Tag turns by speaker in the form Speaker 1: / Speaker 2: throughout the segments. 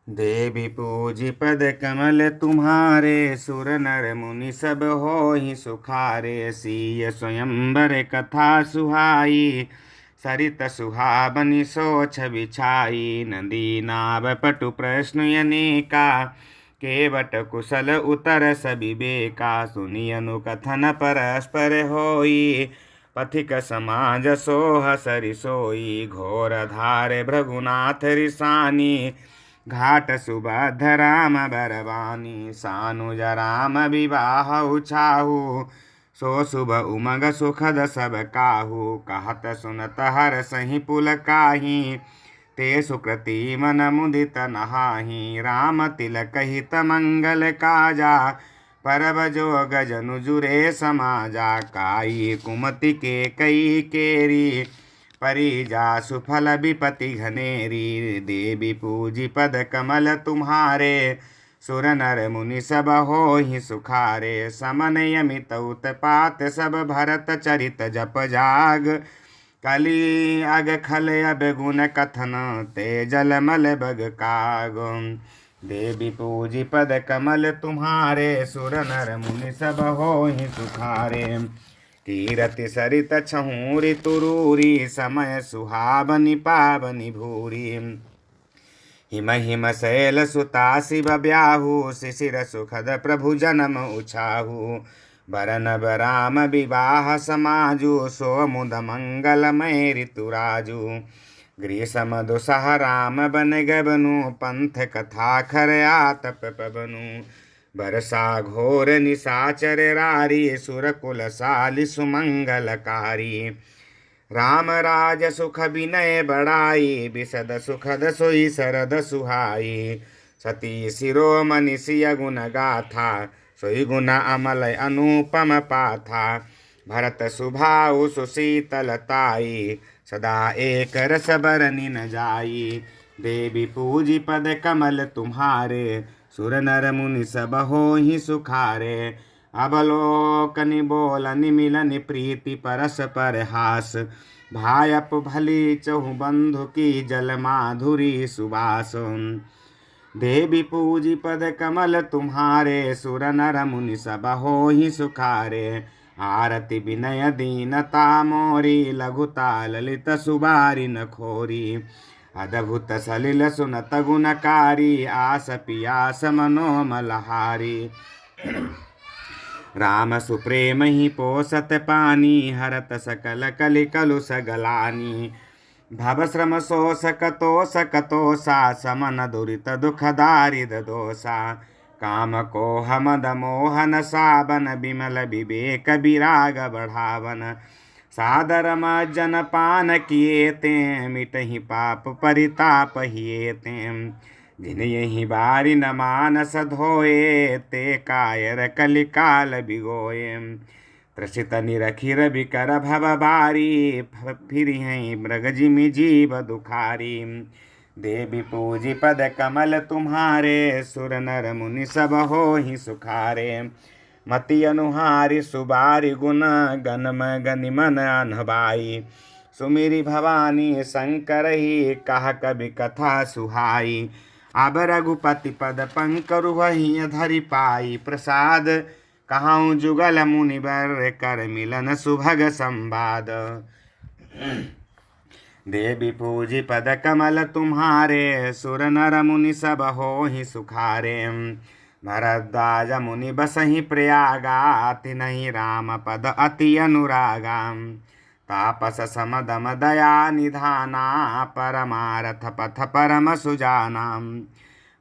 Speaker 1: देवी पूजी पद कमल तुम्हारे, सुर नर मुनि सब होहि सुखारे। सिय स्वयंवर कथा सुहाई, सरित सुहावनि सोछ बिछाई। नदी नाव पटु प्रश्न अनेका, केवट कुशल उतर सबिबेका। सुनि अनुकथन परस्पर होई, पथिक समाज सोह सरि सोई। घोर धार भृगुनाथ रिसानी, घाट सुबध राम बरवानी। सानुज राम विवाह उछाहु, सो शुभ उमंग सुखद सब काहू। कहत सुनत हर सही पुल काही, ते सुकृति मन मुदित नहाही। राम तिलक हित मंगल काजा, परब जोग जनु जुरे समाजा। काई कुमति के कई केरी, परिजा सुफल विपति घनेरी। देवी पूजी पद कमल तुम्हारे, सुर नर मुनि सब होहि सुखारे। समन यमित उत्पात सब भरत चरित जप जाग, कली अग खल अब गुण कथन ते जल मल बग काग। देवी पूजी पद कमल तुम्हारे, सुर नर मुनि सब होहि सुखारे। कीरति सरित छहु ऋतुरूरी, समय सुहावनि पावनि भूरि। हिम हिम शैल सुता शिव ब्याहु, शिशिर सुखद प्रभु जन्म उछाहु। बरन राम विवाह समाजु, सो मुद मंगलमय ऋतुराजु। ग्रीष्म दुसह राम बन गबनु, पंथ कथा खर आतप पवनु। बरसा घोर निशाचर रारी, सुर कुल सालि सुमंगलकारी। राम राज सुख विनय बड़ाई, बिसद सुखद सोई सरद सुहाई। सती शिरोमणि सिय गुण गाथा, सोई गुण अमल अनुपम पाथा। भरत सुभाउ सुशीतलताई, सदा एक रस बरनि न जाई। देवी पूजी पद कमल तुम्हारे, सुर नर मुनि सब होहि सुखारे। अवलोकनि बोलनि मिलनि प्रीति, परस पर हास। भायप भली चहु बंधु की, जल माधुरी सुबास। देवी पूजी पद कमल तुम्हारे, सुर नर मुनि सब होहि सुखारे। आरति विनय दीनता मोरी, लघुता ललित सुबारि न खोरी। अद्भुत सलिल सुनत गुणकारी, आस पियास मनोमलहारी। राम सुप्रेम ही पोसत पानी, हरत सकल कलि कलुष गलानी। भव श्रम शोष कतोषा, समन दुरित दुख दारिद दोषा। काम कोह मद मोहन सावन, बिमल विवेक विराग बढ़ावन। सादर मज्जन पान किए ते, मिटहि पाप परिताप हिए ते। जिन यही बारी न मानस धोए, ते कायर कलिकाल बिगोए। त्रसित निरखिर बिकर भव बारी, फिर हैं मृग जिमि जीव दुखारी। देवी पूजी पद कमल तुम्हारे, सुर नर मुनि सब होहि सुखारे। मति अनुहारी सुबारि गुण, गनम गनि मन अनभाई। सुमिरि भवानी शंकर ही, कह कवि कथा सुहाई। अब रघुपति पद पंकरु वही धरि पाई, प्रसाद कहाऊँ जुगल मुनिवर, कर मिलन सुभग संवाद। देवी पूजी पद कमल तुम्हारे, सुर नर मुनि सब होहि सुखारे। भरद्वाज मुनि बसहि प्रयागा, तिनहि राम पद अति अनुरागा। तापस समदम दया निधाना, परमारथ पथ परम सुजाना।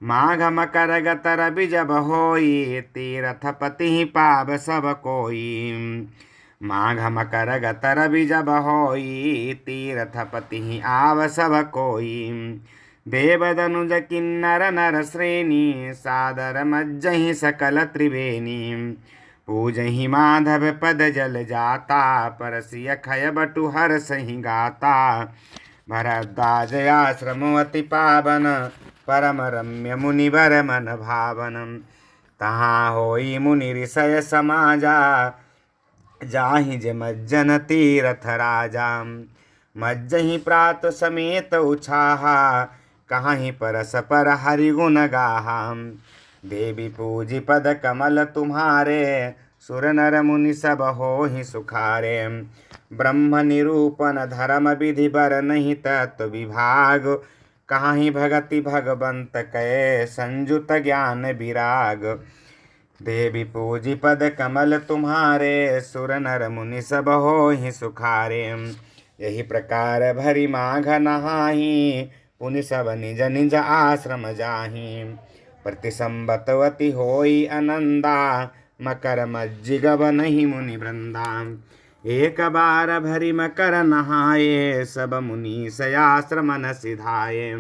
Speaker 1: माघ मकर गतर बिजब होई, तीरथ पति पाव सब कोई। माघ मकर गतर बिजब होई, तीरथ पति आव सब कोई। देवदनुज किन्नर नर श्रेणी, सादर मज्जहि सकल त्रिवेणी। पूजहि माधव पद जल जाता, परसिय खय बटु हर सहि गाता। भरद्वाज आश्रम अति पावन, परम रम्य मुनिवर मन भावन। तहाँ होई मुनि ऋषय समाजा, जाहि जे मज्जन तीरथ राजा। मज्जहि प्रात समेत उछाहा, कहाँ ही परस पर हरि गुण गाहा। देवी पूजी पद कमल तुम्हारे, सुर नर मुनि सब होहि सुखारे। ब्रह्म निरूपण धर्म विधि बर नहीं तत्व विभाग, कहाँ ही भगति भगवंत कै संयुत ज्ञान विराग। देवी पूजी पद कमल तुम्हारे, सुर नर मुनि सब होहि सुखारे। यही प्रकार भरी माघ नहाही, पुनि सब निज निज आश्रम जाही। प्रति संबतवती होई आनंदा, मकर मज्जिगब नहीं मुनि वृंदा। एक बार भरी मकर नहाए, सब मुनि सयाश्रम न सिधाए।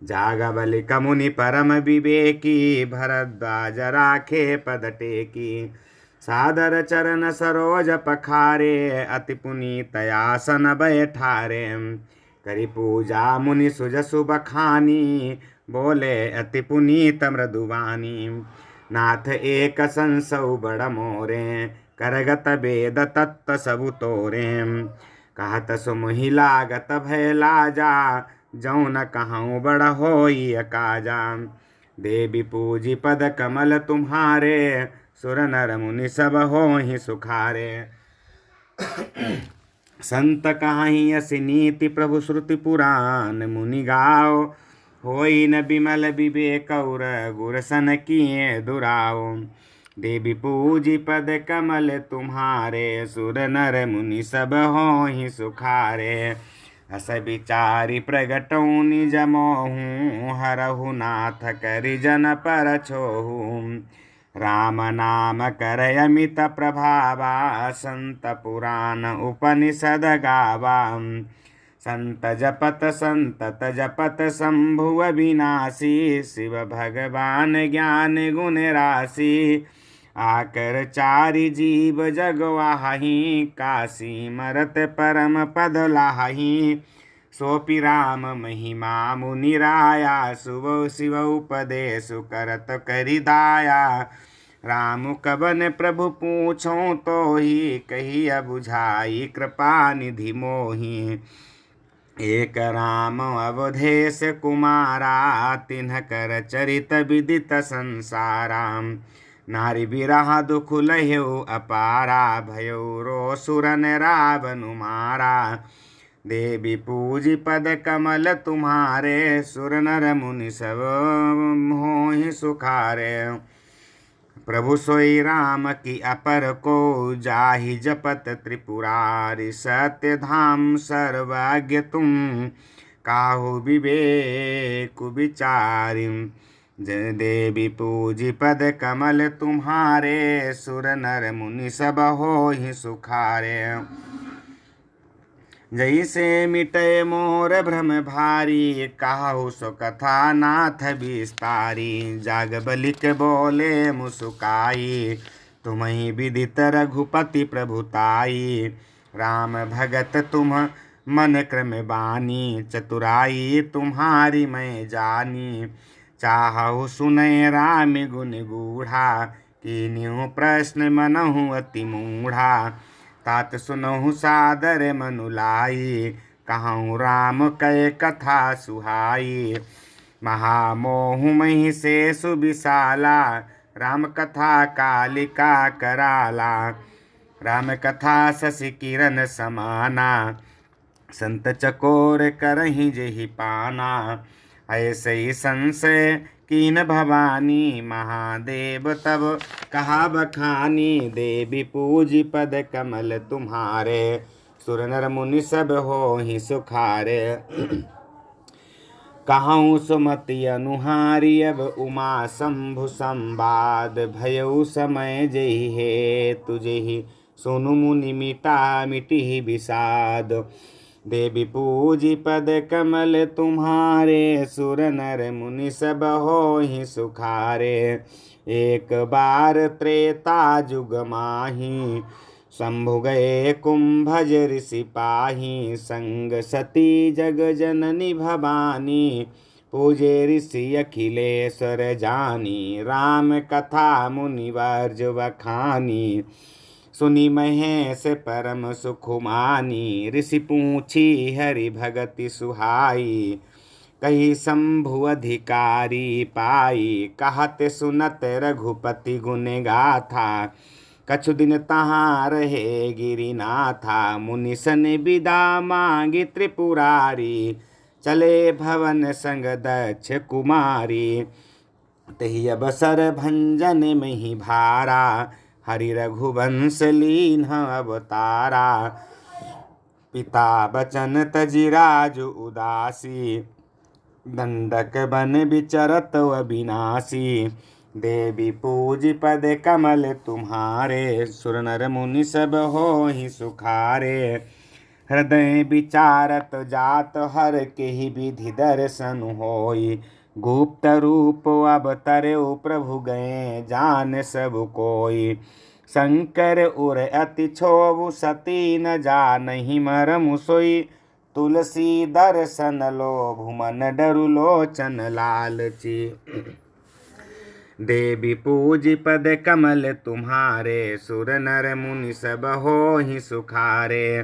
Speaker 1: जाग बलिक मुनि परम विवेकी, भरद्वाज राखे पद टेकी। सादर चरण सरोज पखारे, अति पुनीत आसन बैठारे। करी पूजा मुनि सुजसु बखानी, बोले अति पुनीत मृदुवानी। नाथ एक संसौ बड़ मोरे, करगत वेद तत्व सबु तोरे। कहत सुमहि लागत भय लाजा, जौन कहूँ बड़ होई काजा। देवी पूजी पद कमल तुम्हारे, सुर नर मुनि सब होहि सुखारे। संत कहाही असी नीति प्रभु श्रुति पुराण, मुनि गाओ होई न बिमल विवेक और गुर सन किए दुराओ। देवी पूजी पद कमल तुम्हारे, सुर नर मुनि सब होहि सुखारे। अस विचारी प्रगटौ निज मोहु, हरहु नाथ करि जन पर छोहु। राम नाम कर अमित प्रभावा, संत पुराण उपनिषद गावा। संत जपत शंभु अविनाशी, शिव भगवान ज्ञान गुण राशि। आकर चारि जीव जगवाही, काशी मरत परम पद लाही। सोपि राम महिमा मुनिराया, सुबह शिव उपदेशु करत करि दाया। राम कवन प्रभु पूछो तो ही, कहिया बुझाई कृपा निधि मोहि। एक राम अवधेश कुमारा, तिन्ह कर चरित विदित संसारा। नारी बिरहा दुख लह्यो अपारा, भयो रो सुरन रावनु मारा। देवी पूजी पद कमल तुम्हारे, सुर नर मुनि सब होहि सुखारे। प्रभु सोई राम की अपर को, जाहि जपत त्रिपुरारि। सत्य धाम सर्वज्ञ तुम, काहु विवेक विचारि। देवी पूजी पद कमल तुम्हारे, सुर नर मुनि सब होहि सुखारे। जैसे मिटे मोर भ्रम भारी, काहु सो कथा नाथ विस्तारी। जाग बलिक बोले मुसुकाई, तुम्हि विदित रघुपति प्रभुताई। राम भगत तुम मन क्रम बानी, चतुराई तुम्हारी मैं जानी। चाहु सुनय राम गुण गूढ़ा, कीन्यु प्रश्न मनहु अति मूढ़ा। तात सुनहु सादर मनु लाई, कहूँ राम कै कथा सुहाई। महामोहु महि से सुविशाला, राम कथा कालिका कराला। राम कथा शशि किरण समाना, संत चकोर करहि जेहि पाना। ऐसे ही संशय कीन भवानी, महादेव तब कहा बखानी। देवी पूजी पद कमल तुम्हारे, सुर नर मुनि सब होहि सुखारे। कहूँ सुमति अनुहारी, अब उमा शंभु संवाद। भयउ समय जेहि हे तुझहि, सुनु मुनि मिटा मिटिहि विषाद। देवी पूजी पद कमल तुम्हारे, सुर नर मुनि सब होहि सुखारे। एक बार त्रेता जुग माही, शंभु गए कुंभज ऋषि पाही। संग सती जग जननी भवानी, पूजे ऋषि अखिलेश्वर जानी। राम कथा मुनि वर्ज बखानी, सुनि महेश परम सुखुमानी। ऋषि पूछी हरि भगति सुहाई, कही शंभु अधिकारी पाई, कहत सुनत रघुपति गुण गाथा। कछु दिन तहाँ रहे गिरिनाथा, मुनि सन विदा मांगी त्रिपुरारी। चले भवन संग दक्ष कुमारी, तही अवसर भंजन में ही भारा। हरि रघुवंश लीन अवतारा, पिता बचन तजि राज उदासी। दंडक बन विचरत अविनाशी, देवी पूज पद कमल तुम्हारे। सुर नर मुनि सब होहि सुखारे, हृदय विचारत जात हर के ही विधि दर्शन होई। गुप्त रूप अवतरौ प्रभु गए, जान सब कोई। शंकर उर अति क्षोभु सती न जानहि मरमु सोई। तुलसी दर्शन लोभु मन डरु लोचन लालची। देवी पूज पद कमल तुम्हारे, सुर नर मुनि सब होहि सुखारे।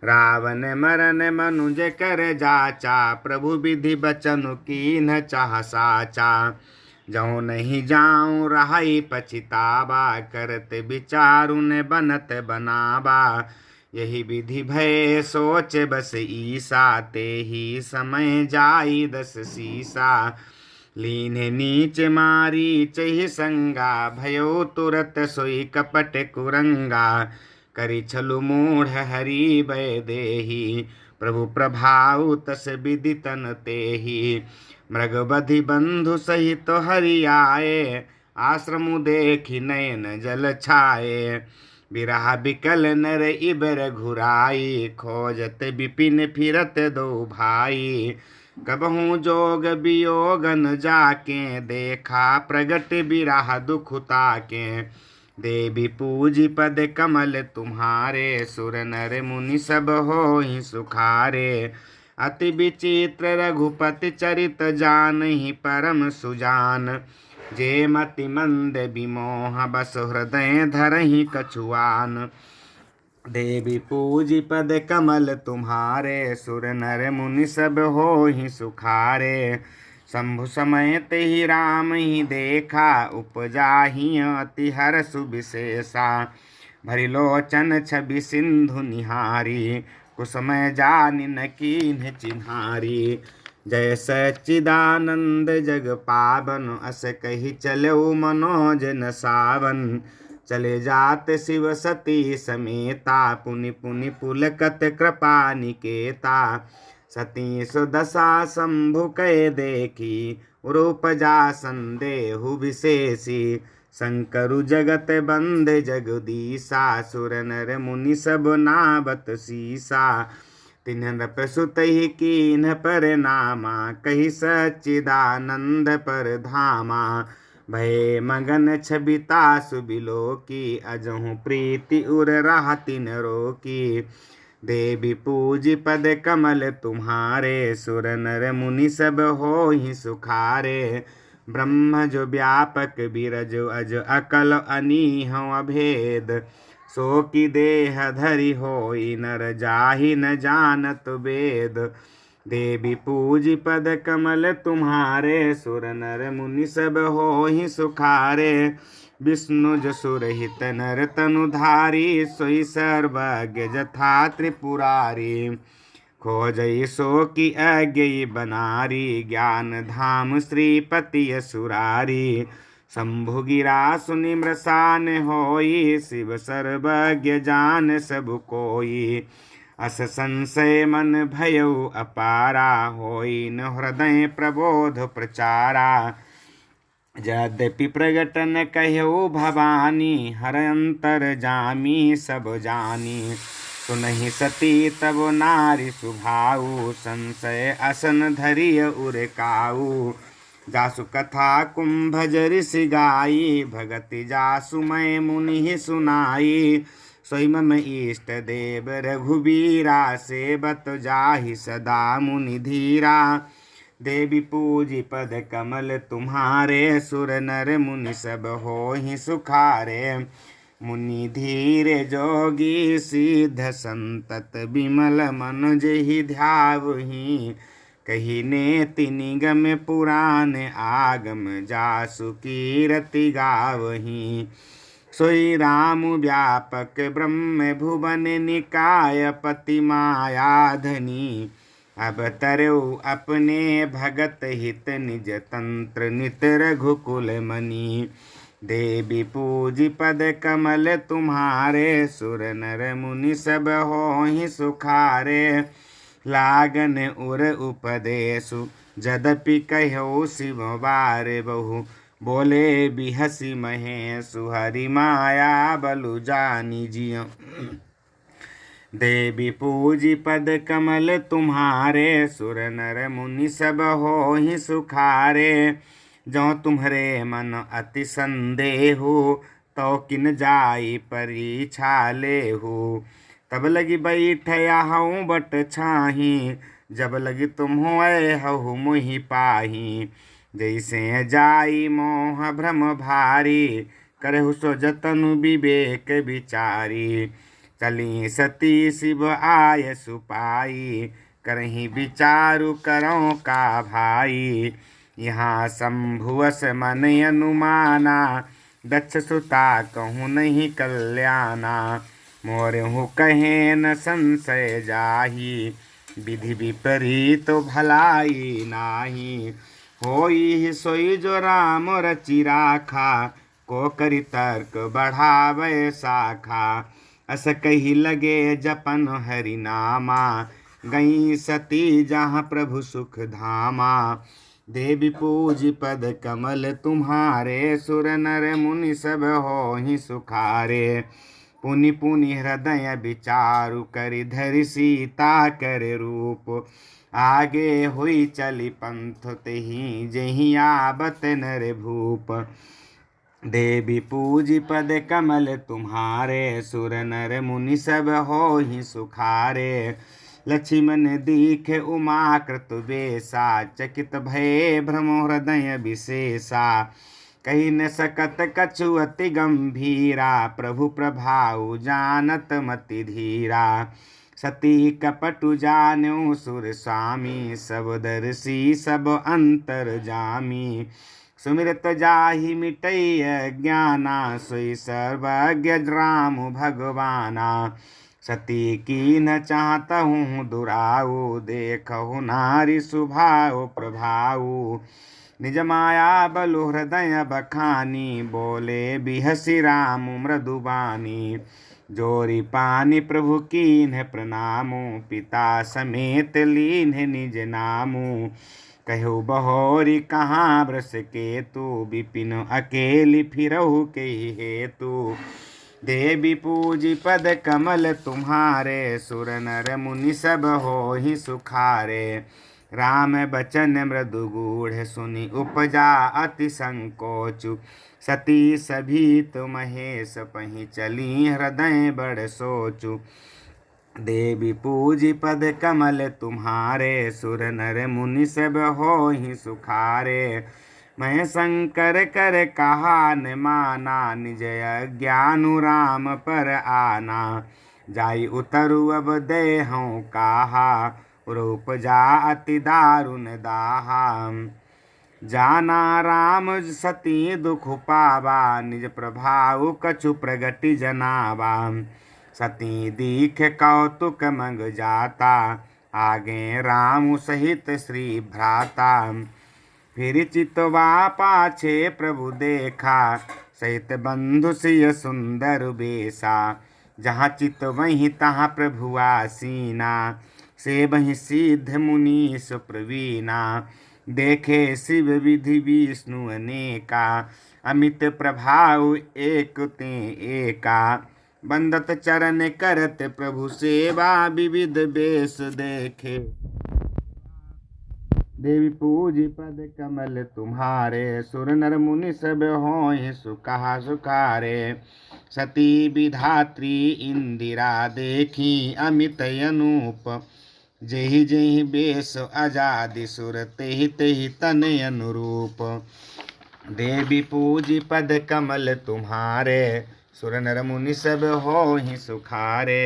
Speaker 1: रावण मरन मनुज कर जाचा, प्रभु विधि बचनु कीन्ह चाह साचा। जौ नहीं जाऊं रहाई पछितावा, करत विचारुन बनत बनावा। यही विधि भय सोच बस ईसा, ते ही समय जाई दस सीसा। लीने नीच मारी चहि संगा, भयो तुरत सोई कपट कुरंगा। करि छलु मूढ़ हरि भय देहि, प्रभु प्रभाव तस विदितन तेहि। मृगबधि बंधु सहित हरि आए, आश्रम देखि नयन जल छाए। बिरहा बिकल नर इबर घुराई, खोजत विपिन फिरत दो भाई। कबहू जोग वियोगन जाके, देखा प्रगट बिरहा दुख ताके। देवी पूजी पद कमल तुम्हारे, सुर नर मुनि सब होहि सुखारे। अति विचित्र रघुपति चरित जानहि परम सुजान। जे मति मंद विमोह बस हृदय धरहि कछुआन। देवी पूजी पद कमल तुम्हारे, सुर नर मुनि सब होहि सुखारे। शंभु समय तेहि राम ही देखा, उपजाहि अति हरषु विशेषा। भरि लोचन छवि सिंधु निहारी, कुसुमय जानि न कीन्ह चिन्हारी। जय सच्चिदानंद जग पावन, अस कहि चलऊ मनोज न सावन। चले जात शिव सती समेता, पुनि पुनि पुलकत कृपा निकेता। सती सुदशा शंभु कै देखी, रूपजा संदेहु विशेषी। शंकरु जगत बंद जगदीसा, सुर नर मुनि सब नावत सीसा। तिन्ह नृप सुतहि कीन्ह परनामा, कहि सच्चिदानंद पर धामा। भय मगन छबिता सुबिलोकी, अजहु प्रीति उर रहा तिन रोकी। देवी पूज पद कमल तुम्हारे, सुर नर मुनि सब होहि सुखारे। ब्रह्म जो व्यापक बिरज अज अकल अनीह अभेद। सो की देह धरि होई नर जाहि न जानत वेद। देवी पूज पद कमल तुम्हारे, सुर नर मुनि सब होहि सुखारे। विष्णु जसुर हित नर तनुधारी, सोई सर्वज्ञ जथा त्रिपुरारी। खोजई सो की अज्ञई बनारी, ज्ञान धाम श्रीपति असुरारी। शंभु गिरा सुनि मृषान होई, शिव सर्वज्ञ जान सब कोई। अस संशय मन भयउ अपारा, होई न हृदय प्रबोध प्रचारा। यद्यपि प्रगटन कह्यऊ भवानी, हर अंतर जामी सब जानी। सुनहि सती तब नारी सुभाऊ, संशय असन धरिय उरकाऊ। जासु कथा कुंभज ऋषि गाई, भगति जासु मैं मुनि सुनाई। सोई मम इष्ट देव रघुबीरा, सेवत जाहि सदा मुनि धीरा। देवी पूजी पद कमल तुम्हारे, सुर नर मुनि सब होहि सुखारे। मुनि धीरे जोगी सिद्ध संतत, बिमल मन जेहि ध्यावहि। कही नेति निगम पुराण आगम जासु कीरति गावहीं। सोई राम व्यापक ब्रह्म भुवन निकाय पति माया धनी। अब तरौ अपने भगत हित निज तंत्र नित रघुकुल मनी। देवी पूजी पद कमल तुम्हारे सुर नर मुनि सब होहि सुखारे। लागन उर उपदेशु जदपि कहो शिव बारे बहु। बोले बिहसी महेशु हरि माया बलु जानी जिय। देवी पूजी पद कमल तुम्हारे सुर नर मुनि सब होहि सुखारे। जो तुम्हारे मन अति संदेहु तो किन जाई परीक्षा लेहु। तब लगी बैठया हूँ बट छाही जब लगी तुम हो मुहि पाही। जैसे जाई मोह भ्रम भारी करहु सो जतनु विवेक विचारी। चली सती शिव आय सुपाई करही विचारु करो का भाई। यहाँ शंभुवस मन अनुमाना दक्ष सुता कहूँ नहीं कल्याणा। मोरहु कहे न संशय जाही विधि विपरीत भलाई नाही। होई सोई जो राम रचि राखा को करि तर्क बढ़ावे शाखा। अस कही लगे जपन हरि नामा गई सती जहाँ प्रभु सुख धामा। देवी पूजी पद कमल तुम्हारे सुर नर मुनि सब होहि सुखारे। पुनि पुनि हृदय विचारु करि धरि सीता कर रूप। आगे हुई चली पंथ तेहि जहि आबत नर भूप। देवी पूजी पद कमल तुम्हारे सुर नर मुनि सब होहि सुखारे। लक्ष्मण दीख उमा कृत बेसा चकित भये भ्रम हृदय विशेषा। कही न सकत कछु अति गंभीरा प्रभु प्रभाव जानत मति धीरा। सती कपटु जान्यो सुर स्वामी सब दर्शी सब अंतर जामी। सुमिरत जाहि मिटई अज्ञाना सोई सर्वज्ञ राम भगवाना। सती की न चाहता हूँ दुराऊ देखहु नारी सुभाव प्रभाऊ। निज माया बलु हृदय बखानी बोले बिहसी राम मृदुबानी। जोरी पानी प्रभु कीन्ह प्रणामु पिता समेत लीन्ह निज नामु। कहो बहोरी कहाँ ब्रस केतु विपिन अकेली फिरहु के हेतु। देवी पूजी पद कमल तुम्हारे सुर नर मुनि सब होहि सुखारे। राम बचन मृदु गूढ़ सुनि उपजा अति संकोचु। सती सभी तो महेश पहि चली हृदय बड़ सोचु। देवी पूजी पद कमल तुम्हारे सुर नर मुनि सब होहि सुखारे। मैं शंकर कर कहा न माना निज अज्ञानु राम पर आना। जाई उतरु अब देहूँ कहा रूप जा अति दारुण दाहा। जाना राम सती दुख पावा निज प्रभाव कछु प्रगति जनावा। सती दीख कौतुक मंग जाता आगे राम सहित श्री भ्राता। फिर चितवा पाछे प्रभु देखा सहित बंधु सिय सुंदर बेसा। जहाँ चित वहीं तहाँ प्रभु आसीना से वहीं सिद्ध मुनि सुप्रवीणा। देखे शिव विधि विष्णु अनेका अमित प्रभाव एक ते एका। बंदत चरण करत प्रभु सेवा विविध बेश देखे। देवी पूजी पद कमल तुम्हारे सुर नर मुनि सब होहि सुखा सुखारे। सती विधात्री इंदिरा देखी अमित अनूप। जेहि जेहि बेश आजादि सुर तेहि तेहि तन अनुरूप। देवी पूजी पद कमल तुम्हारे सुर नर मुनि सब होहि सुखारे।